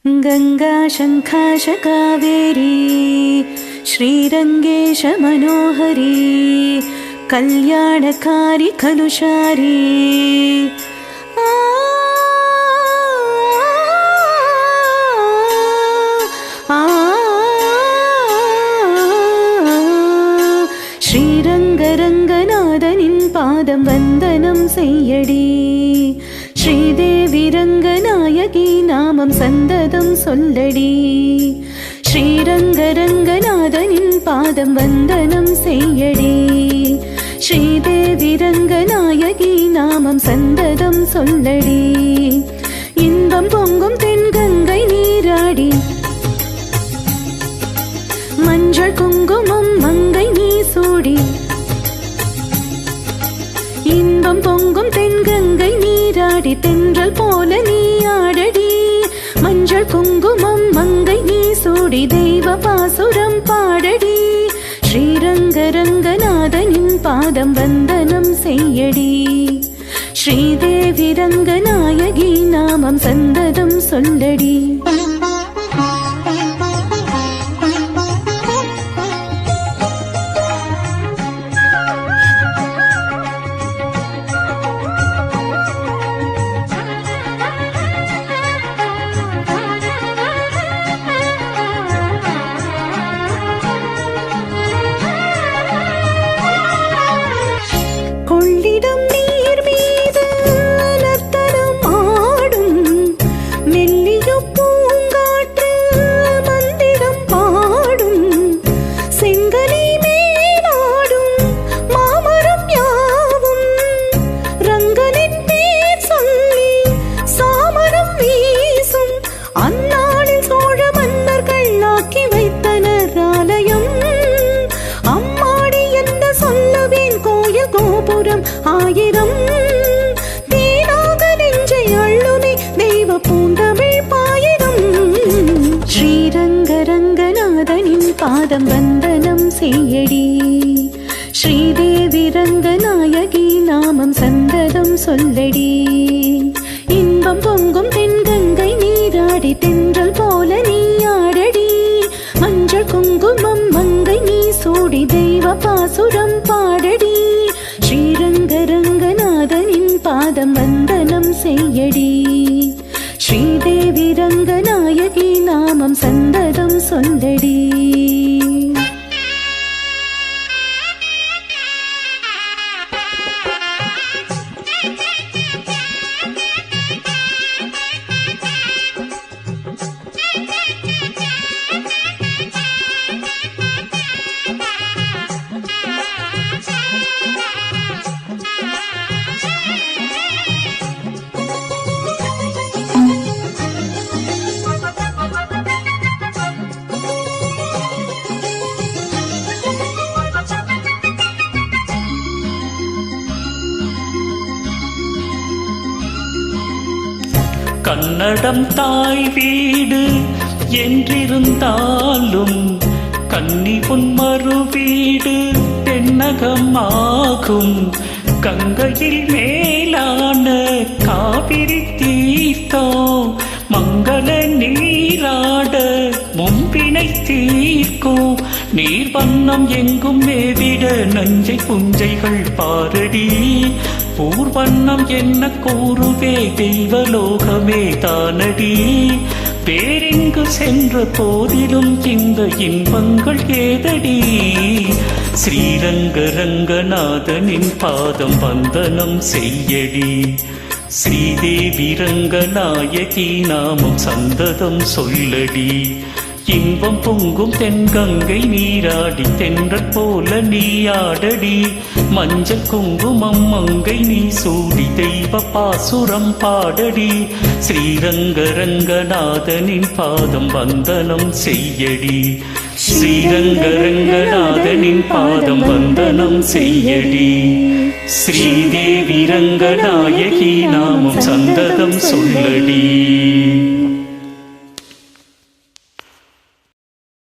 गंगा शंखाश कावेरी श्रीरंगेश मनोहरी कल्याणकारी खलुशारी श्रीरंगरंगनाथनिन पादम वंदनम सेय्यडी श्रीदेवी रंगनायकी नामम संददम सोल्लडी श्रीरंगरंगनाथनिन पादम वंदनम सेय्यडी श्रीदेवी रंगनायकी नामम संददम सोल्लडी इன்பம் பொங்கும் தென்கங்கை நீராடி மஞ்சள் குங்குமம் மங்கை நீ சூடி இன்பம் பொங்கும் தென்கங்கை நீராடி தென்றல் போல நீ ஆடடி மஞ்சள் குங்குமம் மங்கை நீ சூடி தெய்வ பாசுரம் பாடடி ஸ்ரீரங்கரங்கநாதனின் பாதம் வந்தனம் செய்யடி ஸ்ரீதேவி ரங்கநாயகி நாமம் சந்ததம் சொல்லடி கொள்ளிடம் நீர் மீது நர்த்தனம் ஆடும் மெல்லிய பூங்காற்று மந்திரம் பாடும் செங்கனி மேலாடும் மாமரம் யாவும் ரங்கனின் பேர் சொல்லி சாமரம் வீசும் அந்நாளில் சோழ மன்னர்கள் ஆக்கி வைத்தனர் ஆலயம் அம்மாடி என்று சொல்லுவேன் கோயில் கோபுரம் ஆயிரம் தேனாக நெஞ்சை அள்ளுமே தெய்வ பூந்தமிழ் பாயிரம் ஸ்ரீரங்கரங்கநாதனின் பாதம் வந்தனம் செய்யடி ஸ்ரீதேவி ரங்கநாயகி நாமம் சந்ததம் சொல்லடி இன்பம் பொங்கும் தென்கங்கை நீராடி தென்றல் போல நீ ஆடடி மஞ்சள் குங்குமம் மங்கை நீ சூடி தெய்வ பாசுரம் பாடடி ஸ்ரீரங்கரங்கநாதனின் பாதம் வந்தனம் செய்யடி ஸ்ரீதேவி ரங்கநாயகி நாமம் சந்ததம் சொல்லடி கன்னடம் தாய் வீடு என்றிருந்தாலும் கன்னி பொன்மறு வீடு தென்னகமாகும் கங்கையில் மேலான காவிரி தீர்த்தம் மங்கள நீராட மும்பினை தீர்க்கும் நீர் வண்ணம் எங்கும் மேவிட நஞ்சை புஞ்சைகள் பாரடி பூர்வண்ணம் என்ன கூறுவே தெய்வலோகமே தானடி பேரிங்கு சென்ற போதிலும் இந்த இன்பங்கள் ஏதடி ஸ்ரீரங்கரங்கநாதனின் பாதம் வந்தனம் செய்யடி ஸ்ரீதேவி ரங்கநாயகி நாமம் சந்ததம் சொல்லடி இன்பம் பொங்கும் தென்கங்கை நீராடி தென்றல் போல நீ ஆடடி மஞ்சள் குங்குமம் மங்கை நீ சூடி தெய்வ பாசுரம் பாடடி ஸ்ரீரங்கரங்கநாதனின் பாதம் வந்தனம் செய்யடி ஸ்ரீரங்கரங்கநாதனின் பாதம் வந்தனம் செய்யடி ஸ்ரீதேவி ரங்கநாயகி நாமம் சந்ததம் சொல்லடி